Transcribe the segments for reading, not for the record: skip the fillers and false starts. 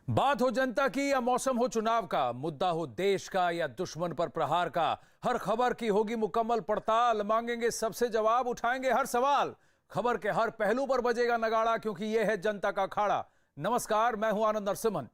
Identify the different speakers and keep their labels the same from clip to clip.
Speaker 1: बात हो जनता की या मौसम हो चुनाव का, मुद्दा हो देश का या दुश्मन पर प्रहार का, हर खबर की होगी मुकम्मल पड़ताल। मांगेंगे सबसे जवाब, उठाएंगे हर सवाल। खबर के हर पहलू पर बजेगा नगाड़ा, क्योंकि यह है जनता का अखाड़ा। नमस्कार, मैं हूं आनंद नरसिम्हन।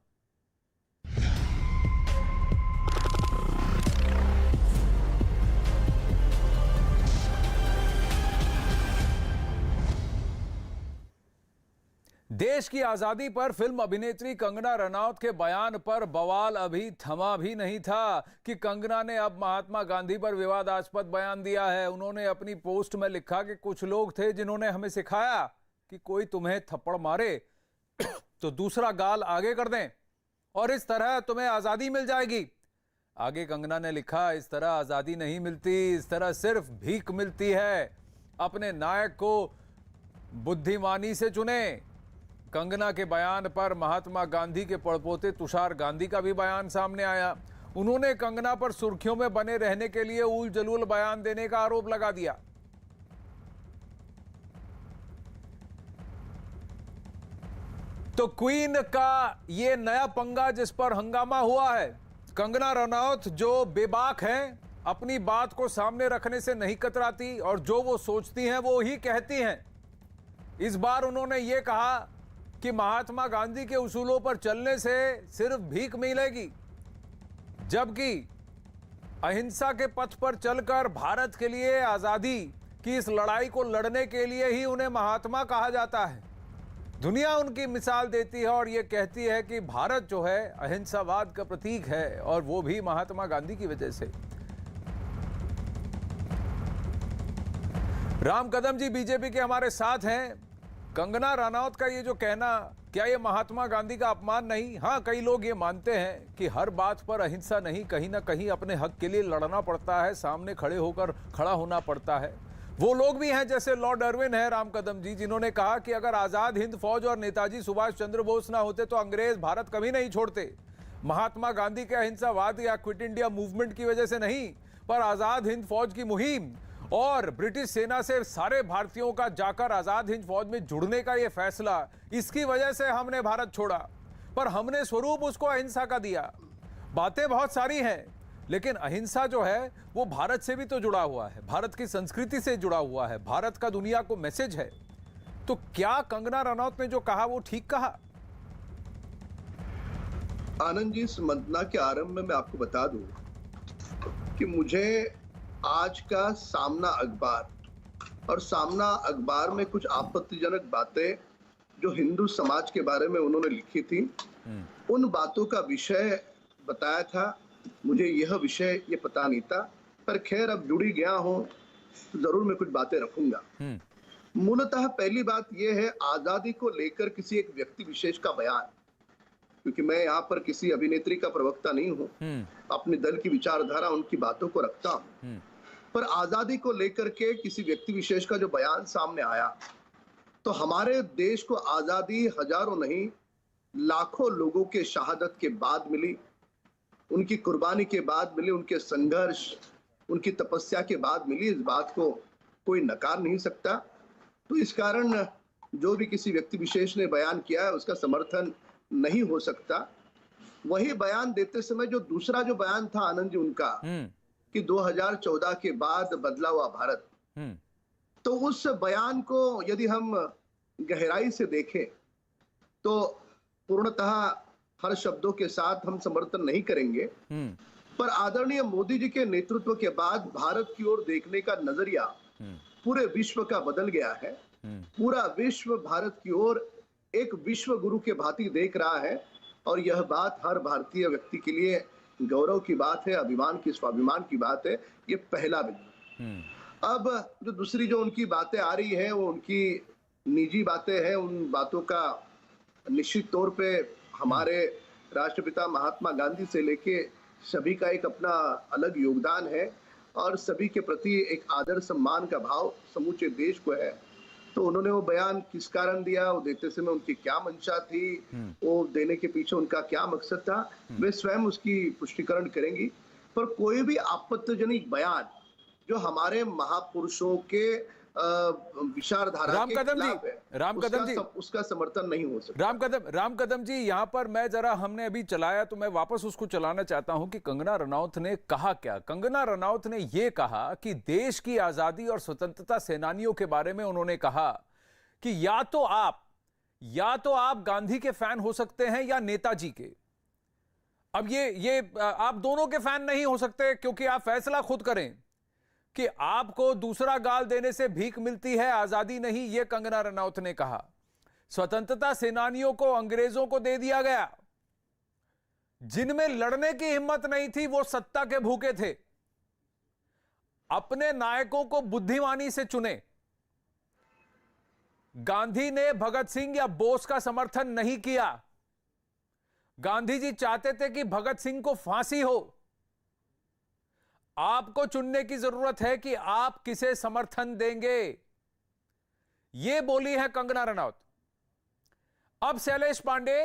Speaker 1: देश की आजादी पर फिल्म अभिनेत्री कंगना रनौत के बयान पर बवाल अभी थमा भी नहीं था कि कंगना ने अब महात्मा गांधी पर विवादास्पद बयान दिया है। उन्होंने अपनी पोस्ट में लिखा कि कुछ लोग थे जिन्होंने हमें सिखाया कि कोई तुम्हें थप्पड़ मारे तो दूसरा गाल आगे कर दें और इस तरह तुम्हें आजादी मिल जाएगी। आगे कंगना ने लिखा, इस तरह आजादी नहीं मिलती, इस तरह सिर्फ भीख मिलती है। अपने नायक को बुद्धिमानी से चुने। कंगना के बयान पर महात्मा गांधी के पड़पोते तुषार गांधी का भी बयान सामने आया। उन्होंने कंगना पर सुर्खियों में बने रहने के लिए उल जलूल बयान देने का आरोप लगा दिया। तो क्वीन का यह नया पंगा जिस पर हंगामा हुआ है। कंगना रनौत जो बेबाक हैं, अपनी बात को सामने रखने से नहीं कतराती और जो वो सोचती हैं वो ही कहती हैं। इस बार उन्होंने ये कहा कि महात्मा गांधी के उसूलों पर चलने से सिर्फ भीख मिलेगी, जबकि अहिंसा के पथ पर चलकर भारत के लिए आजादी की इस लड़ाई को लड़ने के लिए ही उन्हें महात्मा कहा जाता है। दुनिया उनकी मिसाल देती है और यह कहती है कि भारत जो है अहिंसावाद का प्रतीक है, और वो भी महात्मा गांधी की वजह से। राम कदम जी बीजेपी के हमारे साथ हैं। कंगना रनौत का ये जो कहना, क्या ये महात्मा गांधी का अपमान नहीं? हाँ, कई लोग ये मानते हैं कि हर बात पर अहिंसा नहीं, कहीं ना कहीं अपने हक के लिए लड़ना पड़ता है, सामने खड़ा होना पड़ता है। वो लोग भी हैं जैसे लॉर्ड अर्विन है राम कदम जी, जिन्होंने कहा कि अगर आजाद हिंद फौज और नेताजी सुभाष चंद्र बोस ना होते तो अंग्रेज भारत कभी नहीं छोड़ते। महात्मा गांधी के अहिंसावाद या क्विट इंडिया मूवमेंट की वजह से नहीं, पर आजाद हिंद फौज की मुहिम और ब्रिटिश सेना से सारे भारतीयों का जाकर आजाद हिंद फौज में जुड़ने का यह फैसला, इसकी वजह से हमने भारत छोड़ा, पर हमने स्वरूप उसको अहिंसा का दिया। बातें बहुत सारी हैं, लेकिन अहिंसा जो है वो भारत से भी तो जुड़ा हुआ है, भारत की संस्कृति से जुड़ा हुआ है, भारत का दुनिया को मैसेज है। तो क्या कंगना रनौत ने जो कहा वो ठीक कहा?
Speaker 2: आनंद जी, इस मंथना के आरंभ में मैं आपको बता दूं कि मुझे आज का सामना अखबार और सामना अखबार में कुछ आपत्तिजनक बातें जो हिंदू समाज के बारे में उन्होंने लिखी थी, उन बातों का विषय बताया था। मुझे यह विषय ये पता नहीं था, पर खैर अब जुड़ी गया हूं तो जरूर मैं कुछ बातें रखूंगा। मूलतः पहली बात यह है, आजादी को लेकर किसी एक व्यक्ति विशेष का बयान, क्योंकि मैं यहाँ पर किसी अभिनेत्री का प्रवक्ता नहीं हूँ, अपने दल की विचारधारा उनकी बातों को रखता हूँ, पर आजादी को लेकर के किसी व्यक्ति विशेष का जो बयान सामने आया, तो हमारे देश को आजादी हजारों नहीं लाखों लोगों के शहादत के बाद मिली, उनकी कुर्बानी के बाद मिली, उनके संघर्ष, उनकी तपस्या के बाद मिली। इस बात को कोई नकार नहीं सकता। तो इस कारण जो भी किसी व्यक्ति विशेष ने बयान किया है उसका समर्थन नहीं हो सकता। वही बयान देते समय जो दूसरा जो बयान था आनंद जी उनका, कि 2014 के बाद बदला हुआ भारत, तो उस बयान को यदि हम गहराई से देखें तो पूर्णतः हर शब्दों के साथ हम समर्थन नहीं करेंगे, पर आदरणीय मोदी जी के नेतृत्व के बाद भारत की ओर देखने का नजरिया पूरे विश्व का बदल गया है। पूरा विश्व भारत की ओर एक विश्व गुरु के भांति देख रहा है, और यह बात हर भारतीय व्यक्ति के लिए गौरव की बात है, अभिमान की, स्वाभिमान की बात है। ये पहला बिंदु। अब जो दूसरी जो उनकी बातें आ रही है वो उनकी निजी बातें हैं। उन बातों का निश्चित तौर पे हमारे राष्ट्रपिता महात्मा गांधी से लेके सभी का एक अपना अलग योगदान है, और सभी के प्रति एक आदर सम्मान का भाव समूचे देश को है। तो उन्होंने वो बयान किस कारण दिया, वो देते समय उनकी क्या मंशा थी, वो देने के पीछे उनका क्या मकसद था, वे स्वयं उसकी पुष्टिकरण करेंगी। पर कोई भी आपत्तिजनक बयान जो हमारे महापुरुषों के विचारधारा
Speaker 1: राम
Speaker 2: के
Speaker 1: कदम जी,
Speaker 2: खिलाफ है,
Speaker 1: राम कदम जी,
Speaker 2: उसका समर्थन नहीं हो सकता।
Speaker 1: राम कदम जी, यहां पर मैं जरा, हमने अभी चलाया तो मैं वापस उसको चलाना चाहता हूं कि कंगना रनौत ने कहा क्या। कंगना रनौत ने यह कहा कि देश की आजादी और स्वतंत्रता सेनानियों के बारे में उन्होंने कहा कि या तो आप गांधी के फैन हो सकते हैं या नेताजी के। अब ये आप दोनों के फैन नहीं हो सकते, क्योंकि आप फैसला खुद करें कि आपको दूसरा गाल देने से भीख मिलती है, आजादी नहीं। यह कंगना रनौत ने कहा। स्वतंत्रता सेनानियों को अंग्रेजों को दे दिया गया, जिनमें लड़ने की हिम्मत नहीं थी, वो सत्ता के भूखे थे। अपने नायकों को बुद्धिमानी से चुने। गांधी ने भगत सिंह या बोस का समर्थन नहीं किया। गांधी जी चाहते थे कि भगत सिंह को फांसी हो। आपको चुनने की जरूरत है कि आप किसे समर्थन देंगे। यह बोली है कंगना रनौत। अब शैलेश पांडे,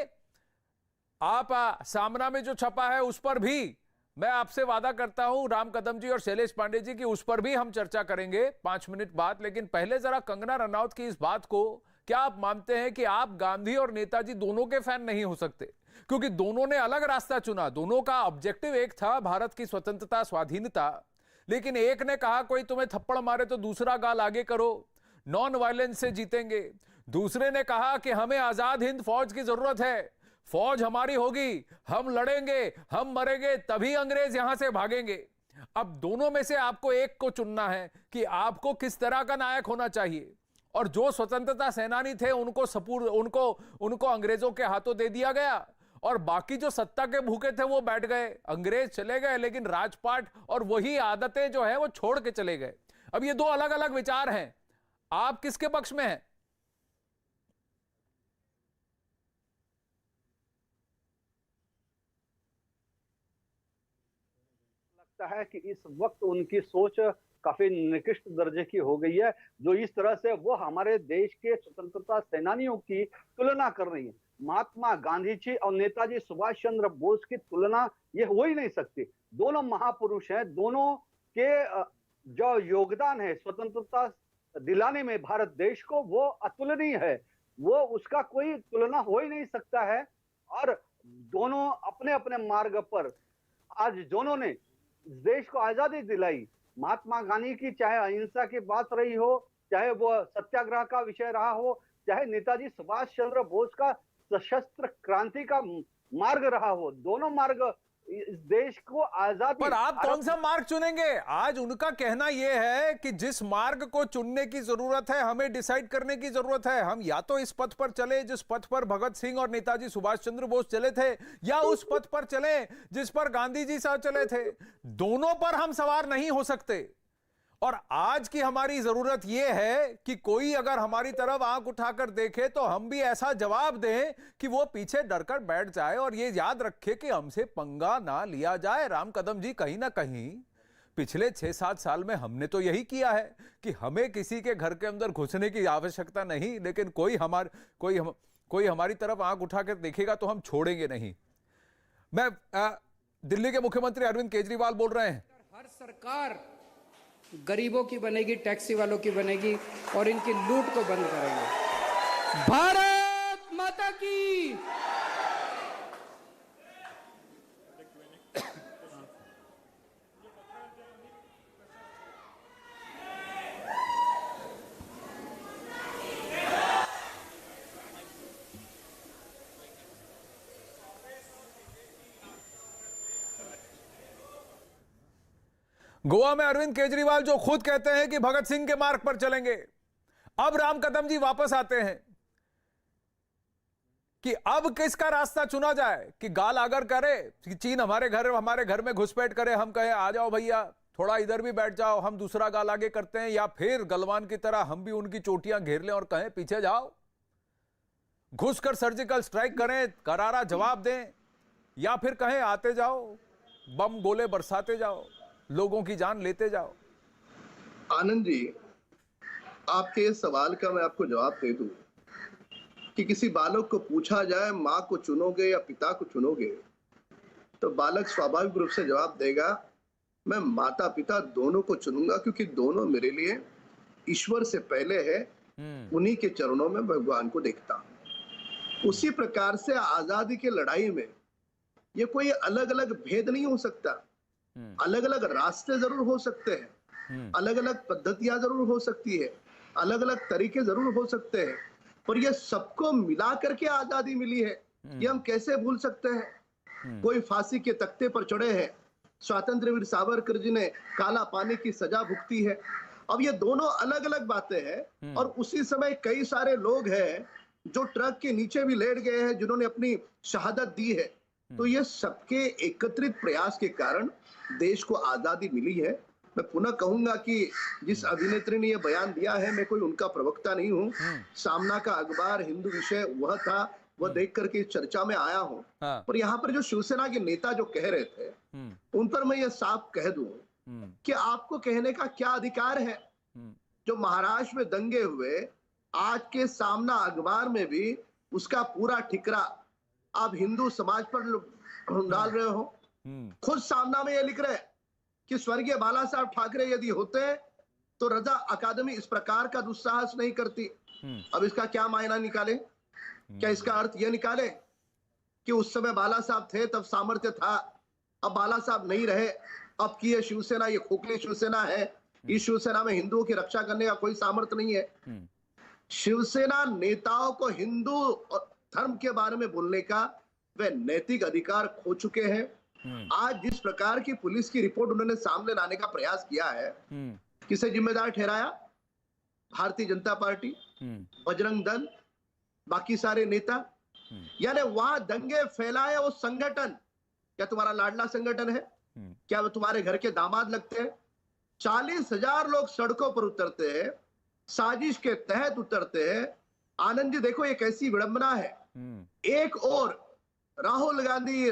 Speaker 1: आप सामना में जो छपा है उस पर भी मैं आपसे वादा करता हूं, राम कदम जी और शैलेश पांडे जी, की उस पर भी हम चर्चा करेंगे 5 मिनट बाद। लेकिन पहले जरा कंगना रनौत की इस बात को, क्या आप मानते हैं कि आप गांधी और नेताजी दोनों के फैन नहीं हो सकते? क्योंकि दोनों ने अलग रास्ता चुना, दोनों का ऑब्जेक्टिव एक था, भारत की स्वतंत्रता, स्वाधीनता। लेकिन एक ने कहा कोई तुम्हें थप्पड़ मारे तो दूसरा गाल आगे करो, नॉन वायलेंस से जीतेंगे। दूसरे ने कहा कि हमें आजाद हिंद फौज की जरूरत है, फौज हमारी होगी, हम लड़ेंगे, हम मरेंगे, तभी अंग्रेज यहां से भागेंगे। अब दोनों में से आपको एक को चुनना है कि आपको किस तरह का नायक होना चाहिए। और जो स्वतंत्रता सेनानी थे उनको अंग्रेजों के हाथों दे दिया गया, और बाकी जो सत्ता के भूखे थे वो बैठ गए। अंग्रेज चले गए, लेकिन राजपाट और वही आदतें जो है वो छोड़ के चले गए। अब ये दो अलग अलग विचार हैं, आप किसके पक्ष में हैं?
Speaker 3: लगता है कि इस वक्त उनकी सोच काफी निकृष्ट दर्जे की हो गई है, जो इस तरह से वो हमारे देश के स्वतंत्रता सेनानियों की तुलना कर रही है। महात्मा गांधी जी और नेताजी सुभाष चंद्र बोस की तुलना ये हो ही नहीं सकती। दोनों महापुरुष हैं, दोनों के जो योगदान है स्वतंत्रता दिलाने में भारत देश को, वो अतुलनीय है, वो उसका कोई तुलना हो ही नहीं सकता है। और दोनों अपने अपने मार्ग पर आज दोनों ने देश को आजादी दिलाई। महात्मा गांधी की चाहे अहिंसा की बात रही हो, चाहे वो सत्याग्रह का विषय रहा हो, चाहे नेताजी सुभाष चंद्र बोस का सशस्त्र क्रांति का मार्ग रहा हो, दोनों मार्ग इस देश को आजादी।
Speaker 1: पर आप कौन सा मार्ग चुनेंगे? आज उनका कहना यह है कि जिस मार्ग को चुनने की जरूरत है, हमें डिसाइड करने की जरूरत है। हम या तो इस पथ पर चले जिस पथ पर भगत सिंह और नेताजी सुभाष चंद्र बोस चले थे, या उस पथ पर चले जिस पर गांधी जी साहब चले थे। दोनों पर हम सवार नहीं हो सकते। और आज की हमारी जरूरत यह है कि कोई अगर हमारी तरफ आंख उठाकर देखे तो हम भी ऐसा जवाब दें कि वो पीछे डरकर बैठ जाए और ये याद रखे कि हमसे पंगा ना लिया जाए। राम कदम जी, कहीं ना कहीं पिछले 6-7 साल में हमने तो यही किया है कि हमें किसी के घर के अंदर घुसने की आवश्यकता नहीं, लेकिन कोई हमारी तरफ आंख उठाकर देखेगा तो हम छोड़ेंगे नहीं। मैं दिल्ली के मुख्यमंत्री अरविंद केजरीवाल बोल रहे हैं।
Speaker 4: हर सरकार गरीबों की बनेगी, टैक्सी वालों की बनेगी और इनकी लूट को बंद करेंगे। भारत माता की।
Speaker 1: गोवा में अरविंद केजरीवाल जो खुद कहते हैं कि भगत सिंह के मार्ग पर चलेंगे। अब राम कदम जी वापस आते हैं कि अब किसका रास्ता चुना जाए, कि गाल अगर करे कि चीन हमारे घर में घुसपैठ करे, हम कहें आ जाओ भैया थोड़ा इधर भी बैठ जाओ, हम दूसरा गाल आगे करते हैं, या फिर गलवान की तरह हम भी उनकी चोटियां घेर लें और कहें पीछे जाओ, घुसकर सर्जिकल स्ट्राइक करें, करारा जवाब दें, या फिर कहें आते जाओ, बम गोले बरसाते जाओ, लोगों की जान लेते जाओ।
Speaker 2: आनंद जी, आपके सवाल का मैं आपको जवाब दे दूं कि किसी बालक को पूछा जाए माँ को चुनोगे या पिता को चुनोगे, तो बालक स्वाभाविक रूप से जवाब देगा मैं माता पिता दोनों को चुनूंगा, क्योंकि दोनों मेरे लिए ईश्वर से पहले है, उन्हीं के चरणों में भगवान को देखता हूं। उसी प्रकार से आजादी की लड़ाई में ये कोई अलग अलग भेद नहीं हो सकता, अलग अलग रास्ते जरूर हो सकते हैं, अलग अलग पद्धतियां जरूर हो सकती है, अलग अलग तरीके जरूर हो सकते हैं, पर ये सबको मिला करके आजादी मिली है, ये हम कैसे भूल सकते हैं। कोई फांसी के तख्ते पर चढ़े हैं, स्वतंत्र वीर सावरकर जी ने काला पानी की सजा भुगती है। अब ये दोनों अलग अलग बातें हैं, और उसी समय कई सारे लोग हैं जो ट्रक के नीचे भी लेट गए हैं, जिन्होंने अपनी शहादत दी है। तो ये सबके एकत्रित प्रयास के कारण देश को आजादी मिली है। मैं पुनः कहूंगा कि जिस अभिनेत्री ने यह बयान दिया है, मैं कोई उनका प्रवक्ता नहीं हूं। सामना का अखबार हिंदू विषय वह था, वह देख करके इस चर्चा में आया हूं। पर यहाँ पर जो शिवसेना के नेता जो कह रहे थे, उन पर मैं ये साफ कह दूं कि आपको कहने का क्या अधिकार है। जो महाराष्ट्र में दंगे हुए, आज के सामना अखबार में भी उसका पूरा ठिकरा आप हिंदू समाज पर डाल रहे हो। खुद सामना में ये लिख रहे कि स्वर्गीय बाला साहब ठाकरे यदि होते तो रजा अकादमी इस प्रकार का दुस्साहस नहीं करती। अब इसका क्या मायना निकाले? क्या इसका अर्थ यह निकाले कि उस समय बाला साहब थे तब सामर्थ्य था, अब बाला साहब नहीं रहे, अब की ये शिवसेना ये खोखली शिवसेना है, इस शिवसेना में हिंदुओं की रक्षा करने का कोई सामर्थ्य नहीं है। शिवसेना नेताओं को हिंदू धर्म के बारे में बोलने का वे नैतिक अधिकार खो चुके हैं। आज जिस प्रकार की पुलिस की रिपोर्ट उन्होंने सामने लाने का प्रयास किया है, किसे जिम्मेदार ठहराया? भारतीय जनता पार्टी, बजरंग दल, बाकी सारे नेता। यानी वहां दंगे फैलाए वो संगठन, क्या तुम्हारा लाडला संगठन है? क्या वो तुम्हारे घर के दामाद लगते हैं? 40,000 लोग सड़कों पर उतरते हैं, साजिश के तहत उतरते हैं। आनंद जी देखो ये कैसी विडंबना है। एक और राहुल गांधी,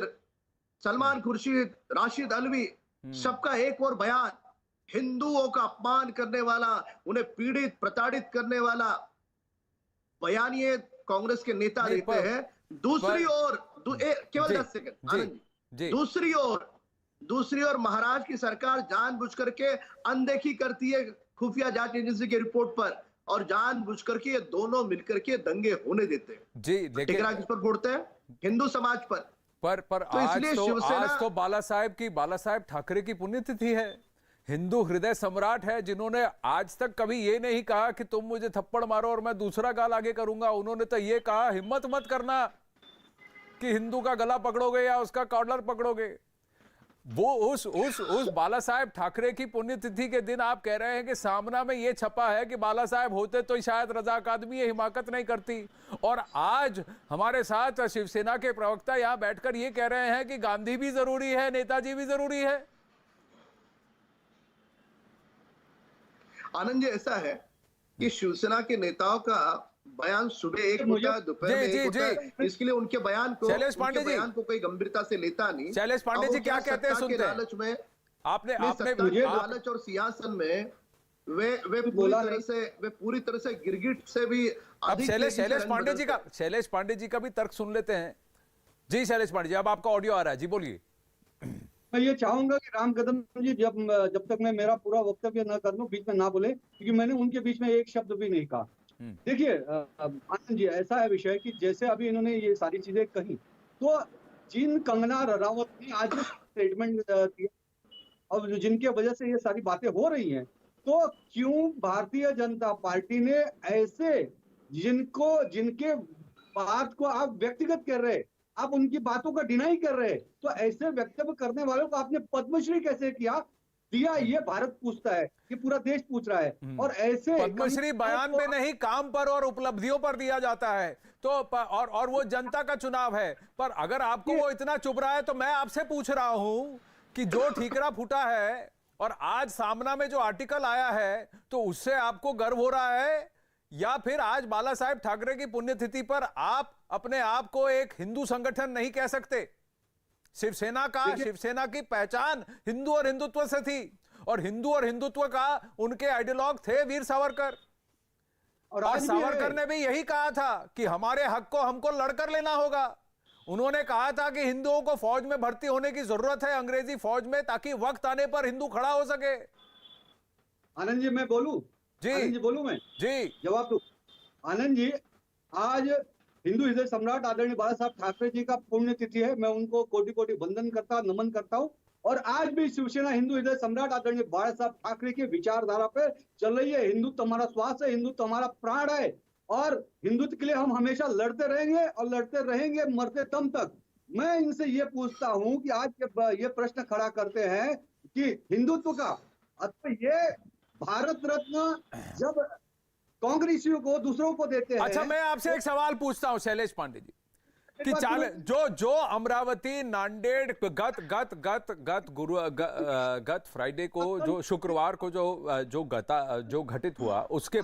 Speaker 2: सलमान खुर्शीद, राशिद अलवी, सबका एक और बयान, हिंदुओं का अपमान करने वाला, उन्हें पीड़ित प्रताड़ित करने वाला बयान ये कांग्रेस के नेता देते हैं। दूसरी ओर केवल 10 सेकंड आनंद जी, दूसरी ओर महाराष्ट्र की सरकार जानबूझ करके अनदेखी करती है खुफिया जांच एजेंसी की रिपोर्ट पर, और जानबूझ करके ये दोनों मिलकर के दंगे होने देते हैं।
Speaker 1: जी देखिए,
Speaker 2: किस पर फोड़ते हैं? हिंदू समाज पर।
Speaker 1: पर
Speaker 2: तो
Speaker 1: आज तो बाला साहेब ठाकरे की पुण्यतिथि है, हिंदू हृदय सम्राट है, जिन्होंने आज तक कभी ये नहीं कहा कि तुम मुझे थप्पड़ मारो और मैं दूसरा गाल आगे करूंगा। उन्होंने तो ये कहा हिम्मत मत करना कि हिंदू का गला पकड़ोगे या उसका कॉलर पकड़ोगे। वो उस बाला साहेब ठाकरे की पुण्यतिथि के दिन आप कह रहे हैं कि सामना में ये छपा है कि बाला साहेब होते तो शायद रजा अकादमी ये हिमाकत नहीं करती, और आज हमारे साथ शिवसेना के प्रवक्ता यहां बैठकर ये कह रहे हैं कि गांधी भी जरूरी है, नेताजी भी जरूरी है। आनंद
Speaker 2: जी ऐसा है कि शिवसेना के नेताओं का बयान सुबह एक होता है, दोपहर में एक होता है, इसके लिए उनके बयान को कोई गंभीरता से लेता नहीं।
Speaker 1: शैलेश पांडे जी क्या कहते हैं सुनते हैं।
Speaker 2: लालच में
Speaker 1: आपने
Speaker 2: लालच और सियासत में वे पूरी तरह से गिरगिट से भी अधिक।
Speaker 1: शैलेश पांडे जी का भी तर्क सुन लेते हैं। जी शैलेश पांडे जी, अब आपका ऑडियो आ रहा है, जी बोलिए।
Speaker 5: मैं ये चाहूंगा कि राम कदम जी जब तक मैं मेरा पूरा वक्तव्य न कर लूं, बीच में ना बोले, क्योंकि मैंने उनके बीच में एक शब्द भी नहीं कहा। देखिए आनंद जी, ऐसा है विषय कि जैसे अभी इन्होंने ये सारी चीजें कही, तो जिन कंगना रनावत ने आज स्टेटमेंट दिया और जिनके वजह से ये सारी बातें हो रही हैं, तो क्यों भारतीय जनता पार्टी ने ऐसे जिनके बात को आप व्यक्तिगत कर रहे, आप उनकी बातों का डिनाई कर रहे, तो ऐसे वक्तव्य करने वालों को आपने पद्मश्री कैसे दिया? ये भारत पूछता है, ये पूरा देश पूछ रहा है। और ऐसे
Speaker 1: पद्मश्री बयान पे नहीं, काम पर और उपलब्धियों पर दिया जाता है, तो और वो जनता का चुनाव है। पर अगर आपको वो इतना चुभ रहा है, तो मैं आपसे पूछ रहा हूं कि जो ठीकरा फूटा है और आज सामना में जो आर्टिकल आया है, तो उससे आपको गर्व हो रहा है, या फिर आज बाला साहेब ठाकरे की पुण्यतिथि पर आप अपने आप को एक हिंदू संगठन नहीं कह सकते? शिवसेना की पहचान हिंदू और हिंदुत्व से थी, और हिंदू और हिंदुत्व का उनके आइडियोलॉग थे वीर सावरकर, और सावरकर ने भी यही कहा था कि हमारे हक को हमको लड़कर लेना होगा। उन्होंने कहा था कि हिंदुओं को फौज में भर्ती होने की जरूरत है, अंग्रेजी फौज में, ताकि वक्त आने पर हिंदू खड़ा हो सके।
Speaker 5: आनंद जी मैं बोलूं?
Speaker 1: जी
Speaker 5: आनंद जी बोलूं मैं
Speaker 1: जी
Speaker 5: जवाब दो। आनंद जी, आज हिंदू हृदय सम्राट आदरणीय बाला साहब ठाकरे जी का पुण्यतिथि है। मैं उनको कोटि कोटि वंदन करता, नमन करता हूँ। और आज भी शिवसेना हिंदू हृदय सम्राट आदरणीय बाला साहब ठाकरे की विचारधारा पे चल रही है। हिंदू तुम्हारा श्वास है, हिंदू तुम्हारा प्राण है, और हिंदुत्व के लिए हम हमेशा लड़ते रहेंगे और लड़ते रहेंगे मरते दम तक। मैं इनसे ये पूछता हूँ कि आज ये प्रश्न खड़ा करते हैं कि हिंदुत्व का, अथवा ये भारत रत्न जब कांग्रेसियों को दूसरों को देते हैं।
Speaker 1: अच्छा, मैं आपसे एक सवाल पूछता हूं शैलेश पांडे जी कि जो अमरावती नांदेड़ गत फ्राइडे को, जो शुक्रवार को जो घटित हुआ, उसके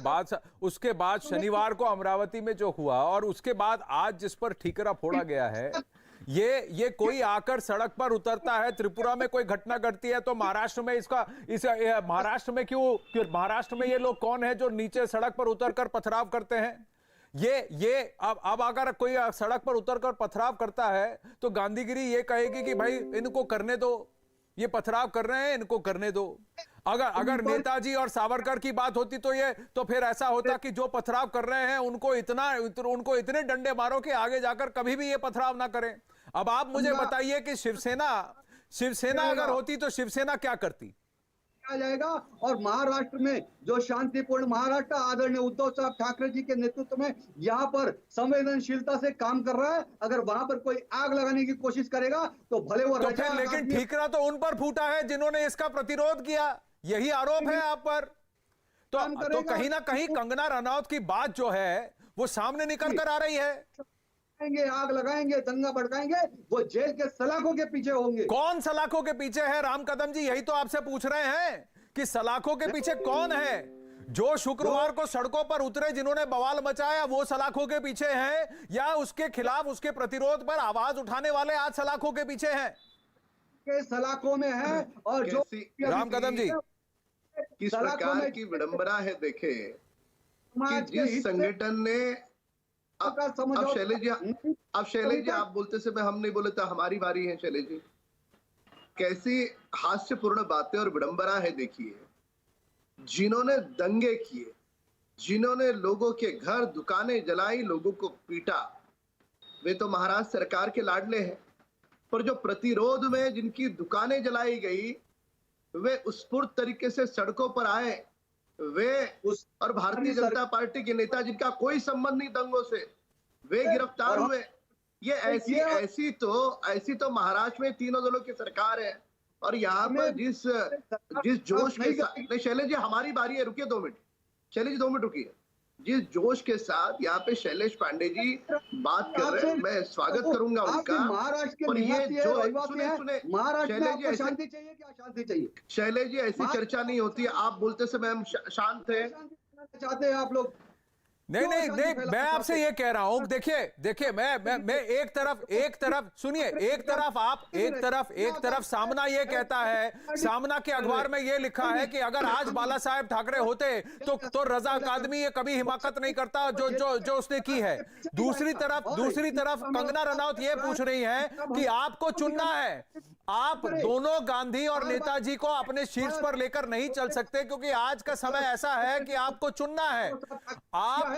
Speaker 1: बाद शनिवार को अमरावती में जो हुआ, और उसके बाद आज जिस पर ठीकरा फोड़ा गया है, ये कोई आकर सड़क पर उतरता है, त्रिपुरा में कोई घटना घटती है तो महाराष्ट्र में महाराष्ट्र में ये लोग कौन है जो नीचे सड़क पर उतरकर पथराव करते हैं? ये अब अगर कोई सड़क पर उतरकर पथराव करता है तो गांधीगिरी ये कहेगी कि भाई इनको करने दो, ये पथराव कर रहे हैं, इनको करने दो। अगर नेताजी और सावरकर की बात होती तो फिर ऐसा होता कि जो पथराव कर रहे हैं उनको इतने डंडे मारो कि आगे जाकर कभी भी ये पथराव ना करें। अब आप मुझे बताइए कि शिवसेना अगर होती तो शिवसेना क्या करती?
Speaker 5: आ जाएगा। और महाराष्ट्र में जो शांतिपूर्ण महाराष्ट्र आदरणीय उद्धव साहब ठाकरे जी के नेतृत्व में यहाँ पर संवेदनशीलता से काम कर रहा है, अगर वहां पर कोई आग लगाने की कोशिश करेगा तो भले वो
Speaker 1: तो फिर लेकिन ठीकरा तो उन पर फूटा है जिन्होंने इसका प्रतिरोध किया, यही आरोप है आप पर। तो कहीं ना कहीं कंगना रनौत की बात जो है वो सामने निकल कर आ रही है।
Speaker 5: आग लगाएंगे, दंगा भड़काएंगे, वो जेल के सलाखों के पीछे होंगे।
Speaker 1: कौन सलाखों के पीछे है राम कदम जी? यही तो आपसे पूछ रहे हैं कि सलाखों के पीछे कौन है? जो शुक्रवार को सड़कों पर उतरे, जिन्होंने बवाल मचाया, वो सलाखों के पीछे हैं, या उसके खिलाफ, उसके प्रतिरोध पर आवाज उठाने वाले आज सलाखों के पीछे हैं?
Speaker 5: के सलाखों में है। और जो
Speaker 1: राम कदम जी,
Speaker 2: किस प्रकार की विडंबना है देखे कि जिस संगठन ने अब शैलेश जी आप बोलते समय हम नहीं बोले तो हमारी बारी है। शैलेश जी, कैसी हास्यपूर्ण बातें और विडंबना है देखिए। जिन्होंने दंगे किए, जिन्होंने लोगों के घर दुकानें जलाई, लोगों को पीटा, वे तो महाराष्ट्र सरकार के लाडले हैं। पर जो प्रतिरोध में जिनकी दुकानें जलाई गई, वे उत्स्फूर्त तरीके से सड़कों पर आए, वे और भारतीय जनता पार्टी के नेता जिनका कोई संबंध नहीं दंगों से, वे गिरफ्तार हुए। ये ऐसी तो महाराष्ट्र में तीनों दलों की सरकार है। और यहाँ पर जिस जोश के साथ, नहीं शैलेश जी हमारी बारी है, रुकिए 2 मिनट। शैलेश जी 2 मिनट रुकिए। जिस जोश के साथ यहाँ पे शैलेश पांडे जी बात कर रहे हैं, मैं स्वागत करूंगा उनका। पर ये जो सुने शैलेश जी,
Speaker 5: शांति चाहिए क्या? शांति चाहिए
Speaker 2: शैलेश जी, ऐसी चर्चा नहीं होती है। आप बोलते समय हम शांत हैं।
Speaker 5: चाहते हैं आप लोग?
Speaker 1: नहीं, मैं आपसे ये कह रहा हूं, देखिए मैं एक तरफ सुनिए, एक तरफ सामना ये कहता है, सामना के अखबार में ये लिखा है कि अगर आज बाला साहेब ठाकरे होते तो रजा अकादमी ये कभी हिमाकत नहीं करता जो उसने की है। दूसरी तरफ कंगना रनौत ये पूछ रही है कि आपको चुनना है, आप दोनों गांधी और नेताजी को अपने शीर्ष पर लेकर नहीं चल सकते, क्योंकि आज का समय ऐसा है कि आपको चुनना है।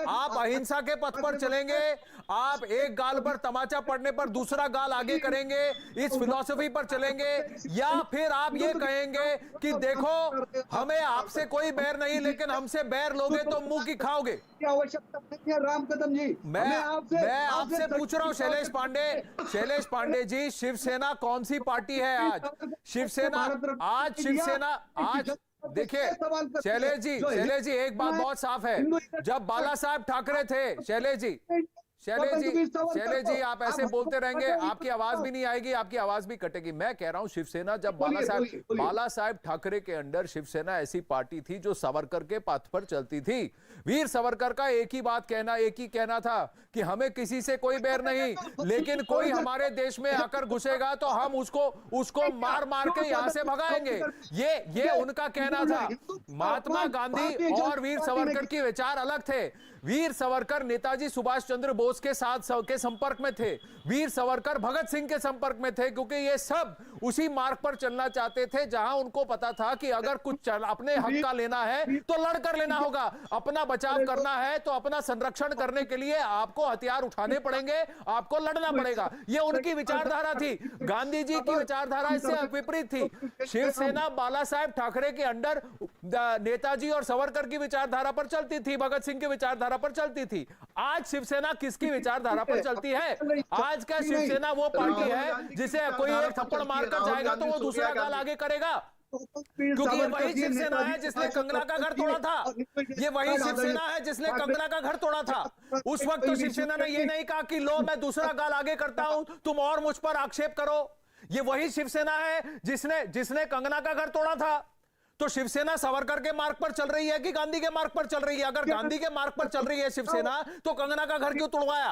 Speaker 1: आप अहिंसा के पथ पर चलेंगे, आप एक गाल पर तमाचा पड़ने पर दूसरा गाल आगे करेंगे, इस फिलॉसफी पर चलेंगे, या फिर आप ये कहेंगे कि देखो हमें आपसे कोई बैर नहीं, लेकिन हमसे बैर लोगे तो मुंह की खाओगे।
Speaker 5: आवश्यकता नहीं है राम कदम जी।
Speaker 1: मैं आपसे पूछ रहा हूं शैलेश पांडे जी, शिवसेना कौन सी पार्टी है आज? शिवसेना आज देखिए शैलेश जी एक बात बहुत साफ है, जब बाला साहब ठाकरे थे, शैलेश जी आप ऐसे बोलते रहेंगे, आपकी आवाज भी नहीं आएगी, आपकी आवाज भी कटेगी। मैं कह रहा हूं शिवसेना, जब बाला साहब ठाकरे के अंडर शिवसेना ऐसी पार्टी थी जो सावरकर के पथ पर चलती थी। वीर सावरकर का एक ही कहना था कि हमें किसी से कोई बैर नहीं, लेकिन कोई हमारे देश में आकर घुसेगा तो हम उसको मार के यहां से भगाएंगे। ये उनका कहना था। महात्मा गांधी और वीर सावरकर के विचार अलग थे। वीर सावरकर नेताजी सुभाष चंद्र बोस के साथ के संपर्क में थे, वीर सावरकर भगत सिंह के संपर्क में थे, क्योंकि ये सब उसी मार्ग पर चलना चाहते थे जहां उनको पता था कि अगर कुछ अपने हक का लेना है तो लड़कर लेना होगा, अपना बचाव करना है तो अपना संरक्षण करने के लिए आपको हथियार उठाने पड़ेंगे, आपको लड़ना पड़ेगा। ये उनकी विचारधारा थी। गांधी जी की विचारधारा इससे विपरीत थी। शिवसेना बाला साहेब ठाकरे के अंडर नेताजी और सावरकर की विचारधारा पर चलती थी, भगत सिंह की विचारधारा पर चलती थी। आज शिवसेना किसकी विचारधारा पर चलती है? आज का शिवसेना वो पार्टी है जिसे कोई एक थप्पड़ मारकर जाएगा तो वो दूसरा गाल आगे करेगा, क्योंकि ये वही शिवसेना है जिसने कंगना का घर तोड़ा था। ये वही शिवसेना है जिसने कंगना का घर तोड़ा था। उस वक्त तो शिवसेना ने ये नहीं कहा कि लो मैं दूसरा गाल आगे करता हूं, तुम और मुझ पर आक्षेप करो। ये वही शिवसेना है जिसने कंगना का घर तोड़ा था। तो शिवसेना सावरकर के मार्ग पर चल रही है कि गांधी के मार्ग पर चल रही है? अगर गांधी के मार्ग पर चल रही है शिवसेना, तो कंगना का घर क्यों तोड़वाया?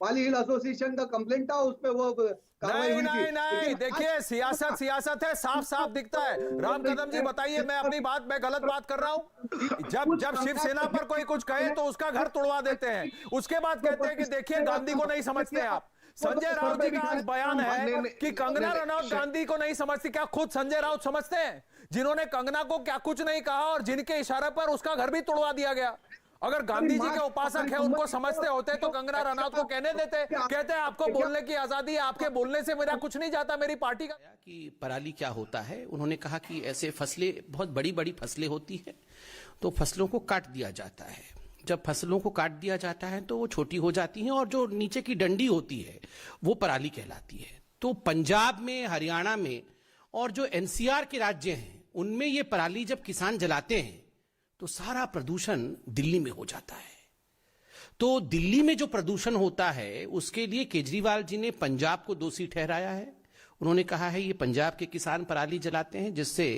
Speaker 5: पाली हिल एसोसिएशन का कंप्लेंट था, उसपे वो
Speaker 1: नहीं, देखिए सियासत है, साफ साफ दिखता है। राम कदम जी बताइए, मैं गलत बात कर रहा हूं? जब शिवसेना पर कोई कुछ कहे तो उसका घर तोड़वा देते हैं, उसके बाद कहते हैं कि देखिए गांधी को नहीं समझते आप। संजय राउत जी का आज बयान है कि कंगना रनौत गांधी को नहीं समझती। क्या खुद संजय राउत समझते हैं, जिन्होंने कंगना को क्या कुछ नहीं कहा और जिनके इशारे पर उसका घर भी तोड़वा दिया गया? अगर गांधी जी के उपासक है, उनको समझते होते तो कंगना रनौत को कहने देते। कहते हैं आपको बोलने की आजादी है, आपके बोलने से मेरा कुछ नहीं जाता, मेरी पार्टी का।
Speaker 6: कि पराली क्या होता है, उन्होंने कहा कि ऐसे फसलें, बहुत बड़ी बड़ी फसलें होती हैं, तो फसलों को काट दिया जाता है। जब फसलों को काट दिया जाता है तो वो छोटी हो जाती हैं और जो नीचे की डंडी होती है वो पराली कहलाती है। तो पंजाब में, हरियाणा में और जो एनसीआर के राज्य हैं, उनमें ये पराली जब किसान जलाते हैं तो सारा प्रदूषण दिल्ली में हो जाता है। तो दिल्ली में जो प्रदूषण होता है उसके लिए केजरीवाल जी ने पंजाब को दोषी ठहराया है। उन्होंने कहा है ये पंजाब के किसान पराली जलाते हैं जिससे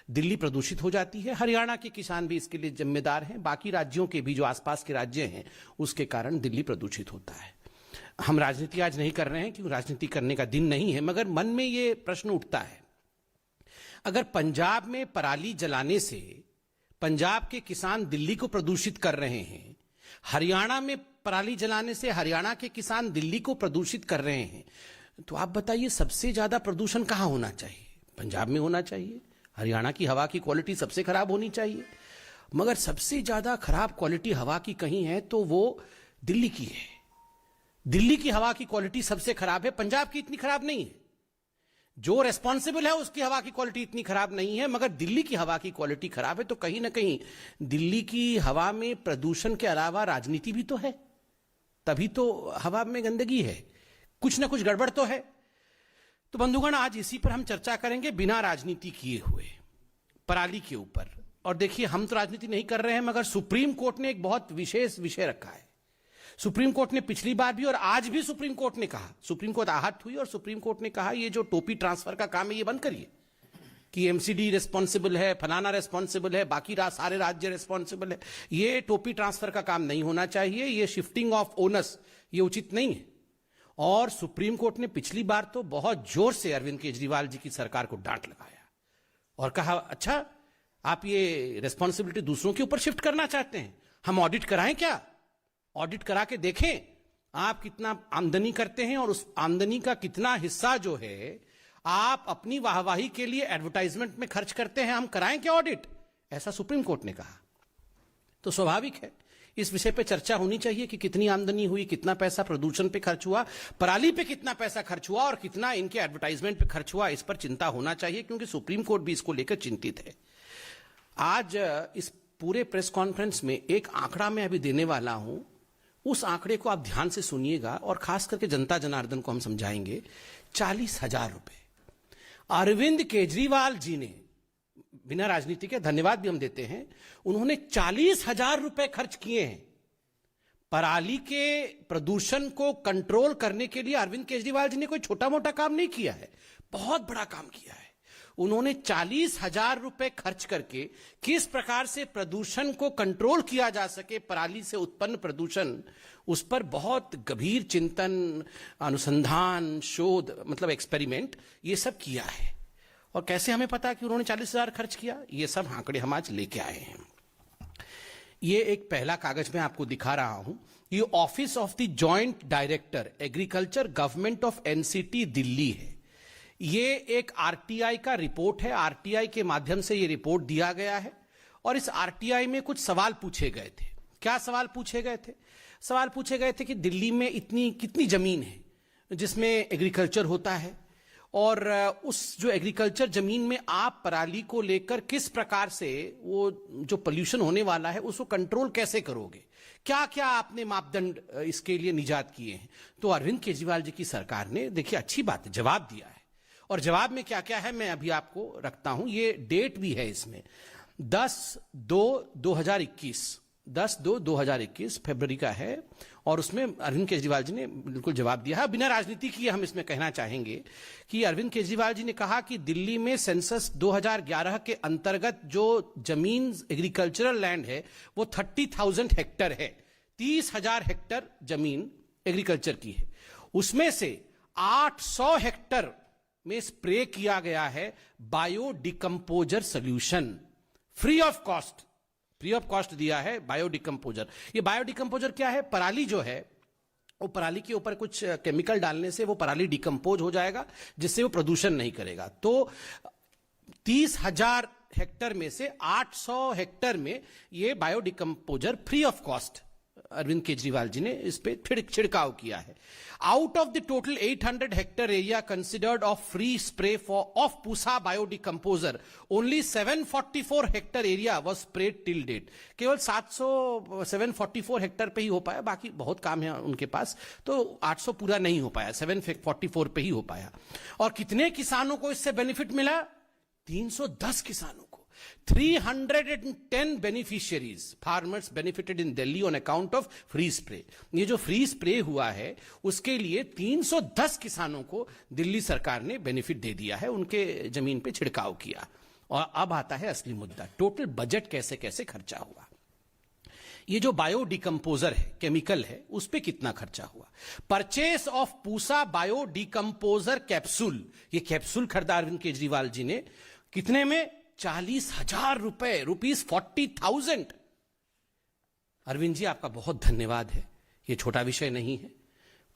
Speaker 6: दिल्ली प्रदूषित हो जाती है। हरियाणा के किसान भी इसके लिए जिम्मेदार हैं, बाकी राज्यों के भी जो आसपास के राज्य हैं उसके कारण दिल्ली प्रदूषित होता है। हम राजनीति आज नहीं कर रहे हैं क्योंकि राजनीति करने का दिन नहीं है, मगर मन में ये प्रश्न उठता है, अगर पंजाब में पराली जलाने से पंजाब के किसान दिल्ली को प्रदूषित कर रहे हैं, हरियाणा में पराली जलाने से हरियाणा के किसान दिल्ली को प्रदूषित कर रहे हैं, तो आप बताइए सबसे ज्यादा प्रदूषण कहां होना चाहिए? पंजाब में होना चाहिए। हरियाणा की हवा की क्वालिटी सबसे खराब होनी चाहिए, मगर सबसे ज्यादा खराब क्वालिटी हवा की कहीं है तो वो दिल्ली की है। दिल्ली की हवा की क्वालिटी सबसे खराब है, पंजाब की इतनी खराब नहीं है। जो रेस्पॉन्सिबल है उसकी हवा की क्वालिटी इतनी खराब नहीं है, मगर दिल्ली की हवा की क्वालिटी खराब है। तो कहीं ना कहीं दिल्ली की हवा में प्रदूषण के अलावा राजनीति भी तो है, तभी तो हवा में गंदगी है, कुछ ना कुछ गड़बड़ तो है। तो बंधुगण, आज इसी पर हम चर्चा करेंगे बिना राजनीति किए हुए, पराली के ऊपर। और देखिए, हम तो राजनीति नहीं कर रहे हैं, मगर सुप्रीम कोर्ट ने एक बहुत विशेष विषय रखा है। सुप्रीम कोर्ट ने पिछली बार भी और आज भी सुप्रीम कोर्ट ने कहा, सुप्रीम कोर्ट आहत हुई और सुप्रीम कोर्ट ने कहा ये जो टोपी ट्रांसफर का काम है ये बंद करिए, कि एमसीडी रिस्पॉन्सिबल है, फलाना रिस्पॉन्सिबल है, बाकी सारे राज्य रिस्पॉन्सिबल है। ये टोपी ट्रांसफर का काम नहीं होना चाहिए, ये शिफ्टिंग ऑफ ओनस ये उचित नहीं है। और सुप्रीम कोर्ट ने पिछली बार तो बहुत जोर से अरविंद केजरीवाल जी की सरकार को डांट लगाया और कहा, अच्छा आप ये रिस्पॉन्सिबिलिटी दूसरों के ऊपर शिफ्ट करना चाहते हैं, हम ऑडिट कराएं क्या? ऑडिट करा के देखें आप कितना आमदनी करते हैं और उस आमदनी का कितना हिस्सा जो है आप अपनी वाहवाही के लिए एडवर्टाइजमेंट में खर्च करते हैं, हम कराएं क्या ऑडिट? ऐसा सुप्रीम कोर्ट ने कहा। तो स्वाभाविक है इस विषय पे चर्चा होनी चाहिए कि कितनी आमदनी हुई, कितना पैसा प्रदूषण पे खर्च हुआ, पराली पे कितना पैसा खर्च हुआ और कितना इनके एडवर्टाइजमेंट पे खर्च हुआ। इस पर चिंता होना चाहिए क्योंकि सुप्रीम कोर्ट भी इसको लेकर चिंतित है। आज इस पूरे प्रेस कॉन्फ्रेंस में एक आंकड़ा मैं अभी देने वाला हूं, उस आंकड़े को आप ध्यान से सुनिएगा और खास करके जनता जनार्दन को हम समझाएंगे। 40,000 रुपए अरविंद केजरीवाल जी ने, बिना राजनीति के धन्यवाद भी हम देते हैं, उन्होंने 40,000 रुपए खर्च किए हैं पराली के प्रदूषण को कंट्रोल करने के लिए। अरविंद केजरीवाल जी ने कोई छोटा मोटा काम नहीं किया है, बहुत बड़ा काम किया है। उन्होंने 40,000 रुपए खर्च करके किस प्रकार से प्रदूषण को कंट्रोल किया जा सके, पराली से उत्पन्न प्रदूषण, उस पर बहुत गंभीर चिंतन, अनुसंधान, शोध, मतलब एक्सपेरिमेंट, ये सब किया है। और कैसे हमें पता कि उन्होंने 40,000 खर्च किया? ये सब आंकड़े हम आज लेके आए हैं। ये एक पहला कागज मैं आपको दिखा रहा हूं। ये office of the joint director agriculture government of NCT Delhi है। ये एक आरटीआई का रिपोर्ट है। आरटीआई के माध्यम से ये रिपोर्ट दिया गया है और इस आरटीआई में कुछ सवाल पूछे गए थे। क्या सवाल पूछे गए थे? सवाल पूछे गए थे कि दिल्ली में कितनी जमीन है जिसमें एग्रीकल्चर होता है, और उस जो एग्रीकल्चर जमीन में आप पराली को लेकर किस प्रकार से वो जो पोल्यूशन होने वाला है उसको कंट्रोल कैसे करोगे, क्या क्या आपने मापदंड इसके लिए निजात किए हैं। तो अरविंद केजरीवाल जी की सरकार ने, देखिए अच्छी बात है, जवाब दिया है। और जवाब में क्या क्या है मैं अभी आपको रखता हूं। ये डेट भी है इसमें 10/2/2021 फरवरी का है, और उसमें अरविंद केजरीवाल जी ने बिल्कुल जवाब दिया है। बिना राजनीति किए हम इसमें कहना चाहेंगे कि अरविंद केजरीवाल जी ने कहा कि दिल्ली में सेंसस 2011 के अंतर्गत जो जमीन एग्रीकल्चरल लैंड है वो 30,000 हेक्टर है। 30,000 हेक्टर जमीन एग्रीकल्चर की है। उसमें से 800 हेक्टर में स्प्रे किया गया है bio decomposer solution, free of cost दिया है बायो डिकम्पोजर। ये बायो डिकम्पोजर क्या है? पराली जो है वो पराली के ऊपर कुछ केमिकल डालने से वो पराली डिकम्पोज हो जाएगा, जिससे वो प्रदूषण नहीं करेगा। तो 30,000 हेक्टर में से 800 हेक्टर में ये bio decomposer free of cost Arvind Kejriwal ji ने इस पे छिड़काव किया है। Out of the total 800 hectare area considered of free spray of Pusa bio decomposer, only 744 hectare area was spread till date. केवल 744 हेक्टर पे ही हो पाया, बाकी बहुत काम है उनके पास, तो 800 पूरा नहीं हो पाया, 744 पे ही हो पाया। और कितने किसानों को इससे बेनिफिट मिला? 310 किसानों को। 310 beneficiaries, farmers benefited in Delhi on account of free spray। ये जो फ्री स्प्रे हुआ है उसके लिए 310 किसानों को दिल्ली सरकार ने बेनिफिट दे दिया है, उनके जमीन पे छिड़काव किया। और अब आता है असली मुद्दा, टोटल बजट कैसे कैसे खर्चा हुआ। ये जो बायो डिकम्पोजर है, केमिकल है, उस पे कितना खर्चा हुआ? Purchase of Pusa bio decomposer capsule, ये कैप्सूल खरीदा अरविंद केजरीवाल जी ने, कितने में? 40,000 रुपए, ₹40,000। अरविंद जी आपका बहुत धन्यवाद है। ये छोटा विषय नहीं है।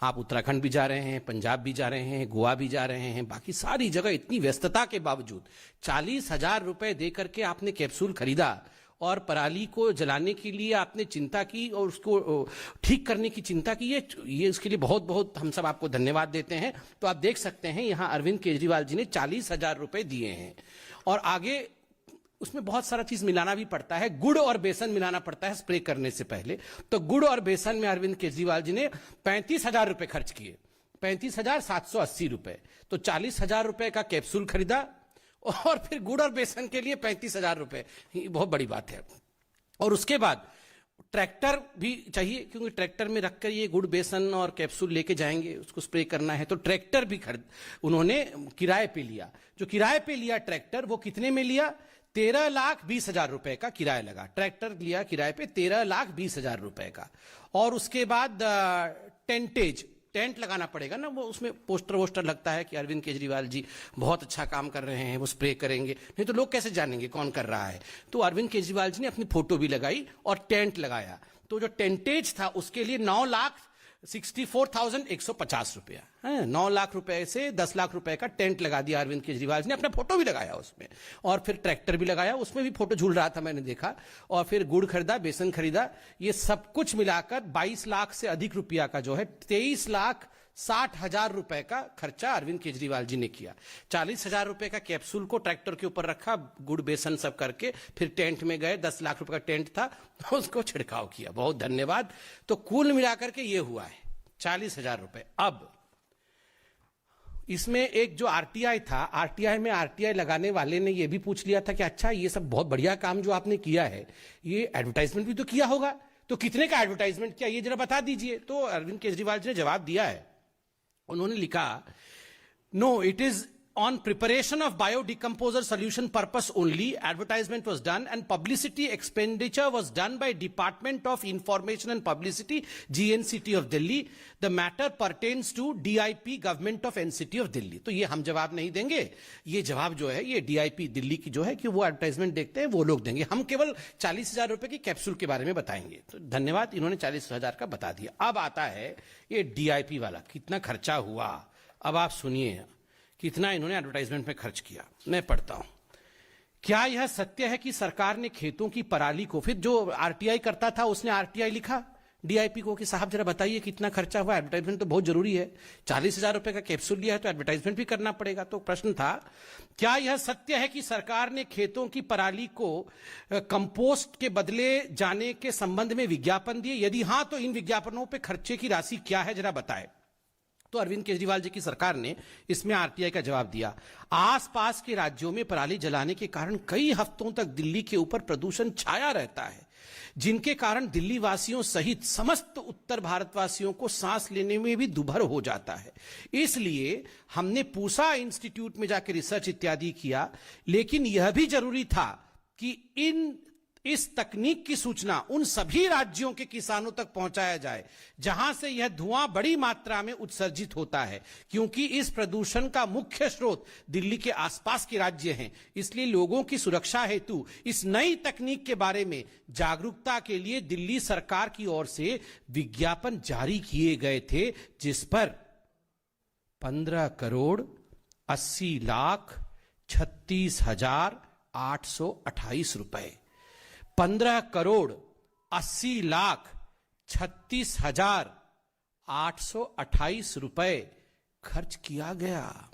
Speaker 6: आप उत्तराखंड भी जा रहे हैं, पंजाब भी जा रहे हैं, गोवा भी जा रहे हैं, बाकी सारी जगह इतनी व्यस्तता के बावजूद 40,000 रुपए देकर के आपने कैप्सूल खरीदा और पराली को जलाने के लिए आपने चिंता की और उसको ठीक करने की चिंता की। ये उसके लिए बहुत बहुत हम सब आपको धन्यवाद देते हैं। तो आप देख सकते हैं यहां अरविंद केजरीवाल जी ने 40,000 रुपए दिए हैं। और आगे उसमें बहुत सारा चीज मिलाना भी पड़ता है, गुड़ और बेसन मिलाना पड़ता है स्प्रे करने से पहले। तो गुड़ और बेसन में अरविंद केजरीवाल जी ने 35,000 रुपए खर्च किए, 35,780 रुपए। तो 40,000 रुपए का कैप्सूल खरीदा और फिर गुड़ और बेसन के लिए 35,000 रुपए, बहुत बड़ी बात है। और उसके बाद ट्रैक्टर भी चाहिए, क्योंकि ट्रैक्टर में रखकर ये गुड़ बेसन और कैप्सूल लेके जाएंगे, उसको स्प्रे करना है, तो ट्रैक्टर भी उन्होंने किराए पे लिया। जो किराए पे लिया ट्रैक्टर, वो कितने में लिया? 13,20,000 रुपए का किराया लगा। ट्रैक्टर लिया किराए पे 13,20,000 रुपए का। और उसके बाद टेंट लगाना पड़ेगा ना, वो उसमें पोस्टर वोस्टर लगता है कि अरविंद केजरीवाल जी बहुत अच्छा काम कर रहे हैं, वो स्प्रे करेंगे, नहीं तो लोग कैसे जानेंगे कौन कर रहा है। तो अरविंद केजरीवाल जी ने अपनी फोटो भी लगाई और टेंट लगाया। तो जो टेंटेज था उसके लिए 9,64,150 रुपया, 9 लाख रुपए से 10 लाख रुपए का टेंट लगा दिया अरविंद केजरीवाल जी ने। अपना फोटो भी लगाया उसमें, और फिर ट्रैक्टर भी लगाया, उसमें भी फोटो झूल रहा था मैंने देखा। और फिर गुड़ खरीदा, बेसन खरीदा, ये सब कुछ मिलाकर 22 लाख से अधिक रुपया का जो है 23,60,000 रुपए का खर्चा अरविंद केजरीवाल जी ने किया। 40,000 रुपए का कैप्सूल को ट्रैक्टर के ऊपर रखा, गुड़ बेसन सब करके, फिर टेंट में गए, 10 लाख रुपए का टेंट था, उसको छिड़काव किया। बहुत धन्यवाद। तो कुल मिलाकर के ये हुआ है 40,000 रुपए। अब इसमें एक जो आरटीआई था, आरटीआई में आरटीआई लगाने वाले ने ये भी पूछ लिया था कि अच्छा ये सब बहुत बढ़िया काम जो आपने किया है, ये एडवर्टाइजमेंट भी तो किया होगा, तो कितने का एडवर्टाइजमेंट किया ये जरा बता दीजिए। तो अरविंद केजरीवाल जी ने जवाब दिया है। उन्होंने लिखा, no it is on preparation of biodecomposer solution purpose only. Advertisement was done and publicity expenditure was done by Department of Information and Publicity, GNCT of Delhi. The matter pertains to DIP, Government of NCT of Delhi. तो ये हम जवाब नहीं देंगे, ये जवाब जो है ये DIP दिल्ली की जो है कि वो एडवर्टाइजमेंट देखते हैं वो लोग देंगे, हम केवल 40,000 रुपए की कैप्सूल के बारे में बताएंगे। तो धन्यवाद, इन्होंने 40,000 का बता दिया। अब आता है ये DIP वाला, कितना खर्चा हुआ। अब आप सुनिए कितना इन्होंने एडवर्टाइजमेंट में खर्च किया। मैं पढ़ता हूं। क्या यह सत्य है कि सरकार ने खेतों की पराली को, फिर जो आरटीआई करता था उसने आरटीआई लिखा डीआईपी को कि साहब जरा बताइए कितना खर्चा हुआ। एडवर्टाइजमेंट तो बहुत जरूरी है, 40,000 रुपए का कैप्सूल लिया है तो एडवर्टाइजमेंट भी करना पड़ेगा। तो प्रश्न था, क्या यह सत्य है कि सरकार ने खेतों की पराली को कंपोस्ट के बदले जाने के संबंध में विज्ञापन दिए? यदि हां तो इन विज्ञापनों पर खर्चे की राशि क्या है जरा बताएं। तो अरविंद केजरीवाल जी की सरकार ने इसमें आरटीआई का जवाब दिया। आसपास के राज्यों में पराली जलाने के कारण कई हफ्तों तक दिल्ली के ऊपर प्रदूषण छाया रहता है, जिनके कारण दिल्ली वासियों सहित समस्त उत्तर भारतवासियों को सांस लेने में भी दुभर हो जाता है। इसलिए हमने पूसा इंस्टीट्यूट में जाकर रिसर्च इत्यादि किया, लेकिन यह भी जरूरी था कि इस तकनीक की सूचना उन सभी राज्यों के किसानों तक पहुंचाया जाए जहां से यह धुआं बड़ी मात्रा में उत्सर्जित होता है, क्योंकि इस प्रदूषण का मुख्य स्रोत दिल्ली के आसपास के राज्य हैं। इसलिए लोगों की सुरक्षा हेतु इस नई तकनीक के बारे में जागरूकता के लिए दिल्ली सरकार की ओर से विज्ञापन जारी किए गए थे, जिस पर 15,36,36,828 रुपए 15,36,36,828 रुपए खर्च किया गया।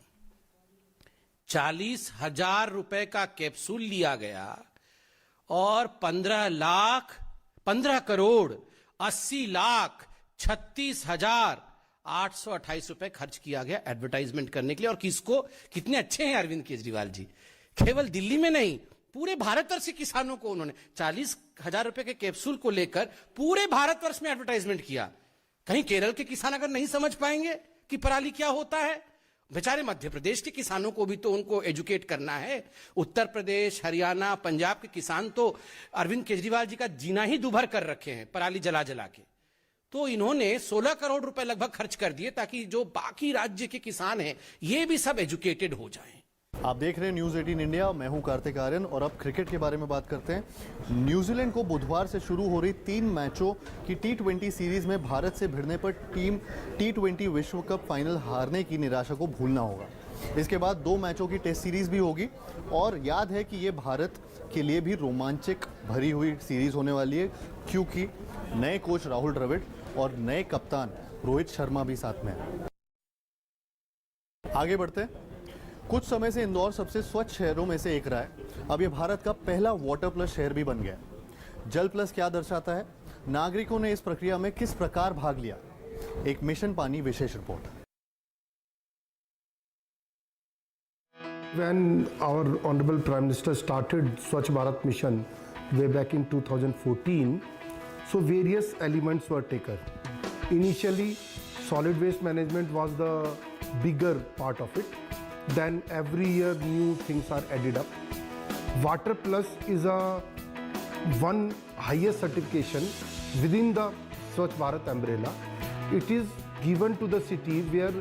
Speaker 6: 40,000 रुपए का कैप्सूल लिया गया और 15,80,36,828 रुपए खर्च किया गया एडवर्टाइजमेंट करने के लिए। और किसको? कितने अच्छे हैं अरविंद केजरीवाल जी, केवल दिल्ली में नहीं पूरे भारतवर्ष के किसानों को उन्होंने 40,000 रुपए के कैप्सूल को लेकर पूरे भारतवर्ष में एडवर्टाइजमेंट किया। कहीं केरल के किसान अगर नहीं समझ पाएंगे कि पराली क्या होता है, बेचारे मध्य प्रदेश के किसानों को भी तो उनको एजुकेट करना है। उत्तर प्रदेश, हरियाणा, पंजाब के किसान तो अरविंद केजरीवाल जी का जीना ही दुभर कर रखे हैं पराली जला जला के। तो इन्होंने 16 करोड़ रुपए लगभग खर्च कर दिए ताकि जो बाकी राज्य के किसान हैं ये भी सब एजुकेटेड हो जाएं।
Speaker 7: आप देख रहे हैं न्यूज़ 18 इंडिया, मैं हूं कार्तिक आर्यन और अब क्रिकेट के बारे में बात करते हैं। न्यूजीलैंड को बुधवार से शुरू हो रही 3 मैचों की T20 सीरीज में भारत से भिड़ने पर टीम T20 विश्व कप फाइनल हारने की निराशा को भूलना होगा। इसके बाद 2 मैचों की टेस्ट सीरीज भी होगी और याद है कि ये भारत के लिए भी रोमांचक भरी हुई सीरीज होने वाली है, क्योंकि नए कोच राहुल द्रविड़ और नए कप्तान रोहित शर्मा भी साथ में हैं। आगे बढ़ते हैं। कुछ समय से इंदौर सबसे स्वच्छ शहरों में से एक रहा है। अब ये भारत का पहला वाटर प्लस शहर भी बन गया। जल प्लस क्या दर्शाता है, नागरिकों ने इस प्रक्रिया में किस प्रकार भाग लिया, एक मिशन पानी विशेष report.
Speaker 8: When our Honorable Prime Minister started Swachh Bharat Mission way back in 2014, so various elements were taken. Initially, solid waste management was the bigger part of it. Then every year new things are added up. Water Plus is one highest certification within the Swachh Bharat umbrella. It is given to the city where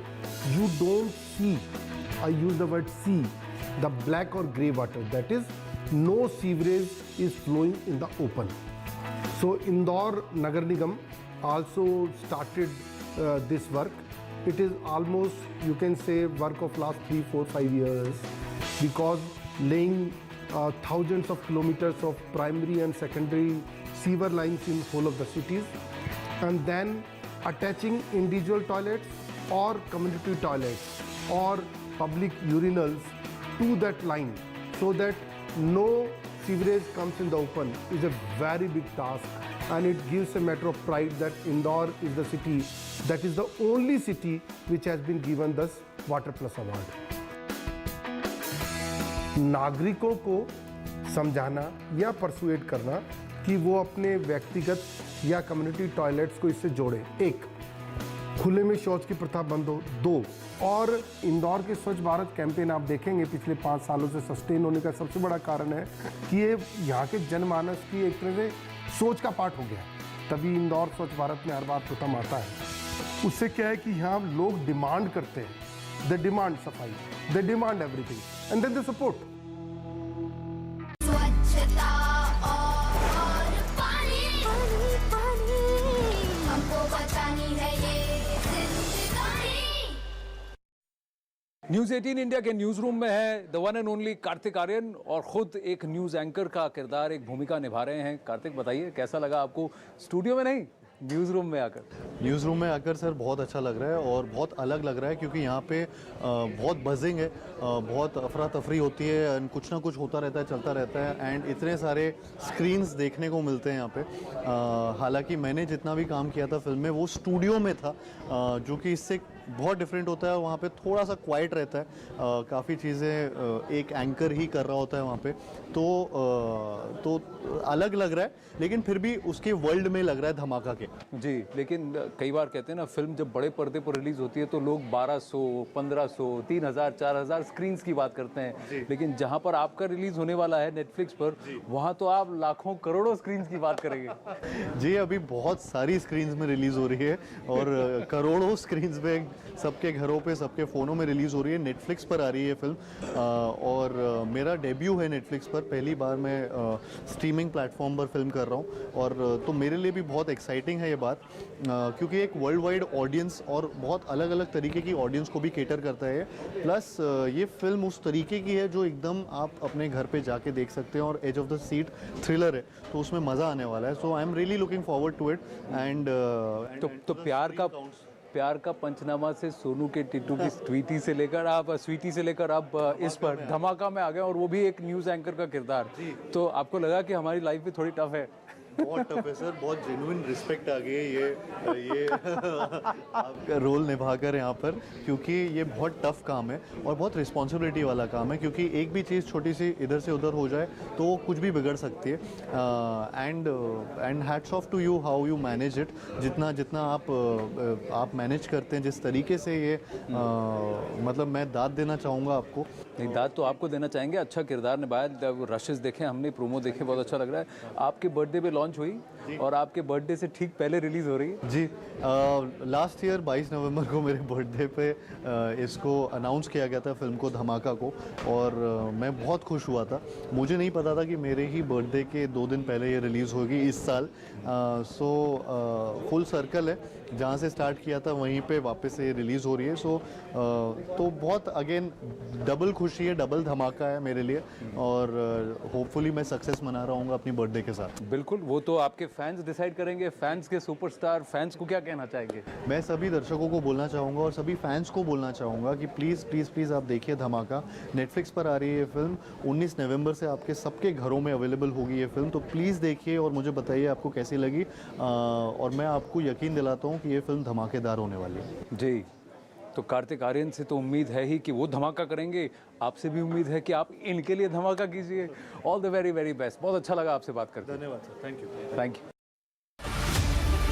Speaker 8: you don't see, I use the word see, the black or grey water. That is, no sewerage is flowing in the open. So Indore Nagar Nigam also started this work. It is almost, you can say, work of last 3, 4, 5 years, because laying thousands of kilometers of primary and secondary sewer lines in whole of the cities, and then attaching individual toilets or community toilets or public urinals to that line so that no sewerage comes in the open is a very big task, and it gives a matter of pride that Indore is the city that is the only city which has been given this Water Plus award. नागरिकों को समझाना या persuade करना कि वो अपने व्यक्तिगत या कम्युनिटी टॉयलेट्स को इससे जोड़े। एक खुले में शौच की प्रथा बंद हो। 2, और इंदौर के स्वच्छ भारत कैंपेन आप देखेंगे पिछले 5 सालों से सस्टेन होने का सबसे बड़ा कारण है कि ये यहाँ के जनमानस की एक तरह से सोच का पार्ट हो गया, तभी इंदौर स्वच्छ भारत में हर बार प्रथम आता है। उससे क्या है कि यहाँ लोग डिमांड करते हैं, दे डिमांड सफाई, they demand everything and then they support.
Speaker 9: स्वच्छता और पानी, हमको बचानी है ये जिंदगानी।
Speaker 1: न्यूज 18 इंडिया के न्यूज रूम में है the one and only Kartik Aryan, और खुद एक न्यूज एंकर का किरदार, एक भूमिका निभा रहे हैं। कार्तिक, बताइए कैसा लगा आपको स्टूडियो में नहीं न्यूज़ रूम में आकर?
Speaker 7: न्यूज़ रूम में आकर सर बहुत अच्छा लग रहा है और बहुत अलग लग रहा है, क्योंकि यहाँ पे बहुत बजिंग है, बहुत अफरा तफरी होती है, कुछ ना कुछ होता रहता है, चलता रहता है, एंड इतने सारे स्क्रीन्स देखने को मिलते हैं यहाँ पे। हालांकि मैंने जितना भी काम किया था फिल्म में वो स्टूडियो में था, जो कि इससे बहुत डिफरेंट होता है। वहाँ पे थोड़ा सा क्वाइट रहता है, काफ़ी चीज़ें एक एंकर ही कर रहा होता है वहाँ पे, तो अलग लग रहा है, लेकिन फिर भी उसके वर्ल्ड में लग रहा है धमाका के।
Speaker 1: जी, लेकिन कई बार कहते हैं ना, फिल्म जब बड़े पर्दे पर रिलीज होती है तो लोग 1200, 1500, 3000, 4000 स्क्रीन्स की बात करते हैं, लेकिन जहाँ पर आपका रिलीज होने वाला है नेटफ्लिक्स पर, वहाँ तो आप लाखों करोड़ों स्क्रीन्स की बात करेंगे।
Speaker 7: जी, अभी बहुत सारी स्क्रीन्स में रिलीज हो रही है और करोड़ों स्क्रीन्स पे, सबके घरों पे, सबके फ़ोनों में रिलीज़ हो रही है। नेटफ्लिक्स पर आ रही है फिल्म, और मेरा डेब्यू है नेटफ्लिक्स पर, पहली बार मैं स्ट्रीमिंग प्लेटफॉर्म पर फिल्म कर रहा हूँ, और तो मेरे लिए भी बहुत एक्साइटिंग है ये बात, क्योंकि एक वर्ल्ड वाइड ऑडियंस और बहुत अलग अलग तरीके की ऑडियंस को भी केटर करता है। प्लस ये फिल्म उस तरीके की है जो एकदम आप अपने घर पे जाके देख सकते हैं, और edge of the seat thriller है, तो उसमें मज़ा आने वाला है। So I am really looking forward to it. And
Speaker 1: तो प्यार का पंचनामा से सोनू के टिट्टू की स्वीटी से लेकर आप इस पर धमाका में आ गए, और वो भी एक न्यूज़ एंकर का किरदार। तो आपको लगा कि हमारी लाइफ भी थोड़ी टफ है?
Speaker 7: बहुत टफ है सर, बहुत जेन्युइन रिस्पेक्ट आ गई है ये आपका रोल निभाकर यहाँ पर, क्योंकि ये बहुत टफ काम है और बहुत रिस्पॉन्सिबिलिटी वाला काम है, क्योंकि एक भी चीज़ छोटी सी इधर से उधर हो जाए तो कुछ भी बिगड़ सकती है। And hats off to you how you manage it, जितना आप मैनेज करते हैं, जिस तरीके से ये मतलब मैं दाद देना चाहूँगा आपको।
Speaker 1: नहीं, दाद तो आपको देना चाहेंगे, अच्छा किरदार निभाया। रशेस देखे हमने, प्रोमो देखे, बहुत अच्छा लग रहा है। आपके बर्थडे पे लॉन्च हुई और आपके बर्थडे से ठीक पहले रिलीज हो रही है।
Speaker 7: जी, लास्ट ईयर 22 नवंबर को मेरे बर्थडे पे इसको अनाउंस किया गया था, फिल्म को, धमाका को, और मैं बहुत खुश हुआ था। मुझे नहीं पता था कि मेरे ही बर्थडे के 2 दिन पहले ये रिलीज़ होगी इस साल। सो फुल सर्कल है, जहाँ से स्टार्ट किया था वहीं पे वापस से रिलीज़ हो रही है। सो तो बहुत अगेन डबल खुशी है, डबल धमाका है मेरे लिए, और होपफुली मैं सक्सेस मना रहा हूँ अपनी बर्थडे के साथ।
Speaker 1: बिल्कुल, वो तो आपके फैंस डिसाइड करेंगे। फैंस के सुपरस्टार, फैंस को क्या कहना चाहेंगे?
Speaker 7: मैं सभी दर्शकों को बोलना चाहूँगा और सभी फैंस को बोलना चाहूँगा कि प्लीज़ प्लीज़ प्लीज़ आप देखिए धमाका। नेटफ्लिक्स पर आ रही है ये फिल्म, 19 नवंबर से आपके सबके घरों में अवेलेबल होगी ये फिल्म, तो प्लीज़ देखिए और मुझे बताइए आपको कैसी लगी, और मैं आपको यकीन दिलाता हूँ कि ये फिल्म धमाकेदार होने वाली है।
Speaker 1: जी, तो कार्तिक आर्यन से तो उम्मीद है ही कि वो धमाका करेंगे, आपसे भी उम्मीद है कि आप इनके लिए धमाका कीजिए। All the very very best. बहुत अच्छा लगा आपसे बात करके।
Speaker 7: धन्यवाद sir, thank you.
Speaker 1: Thank you.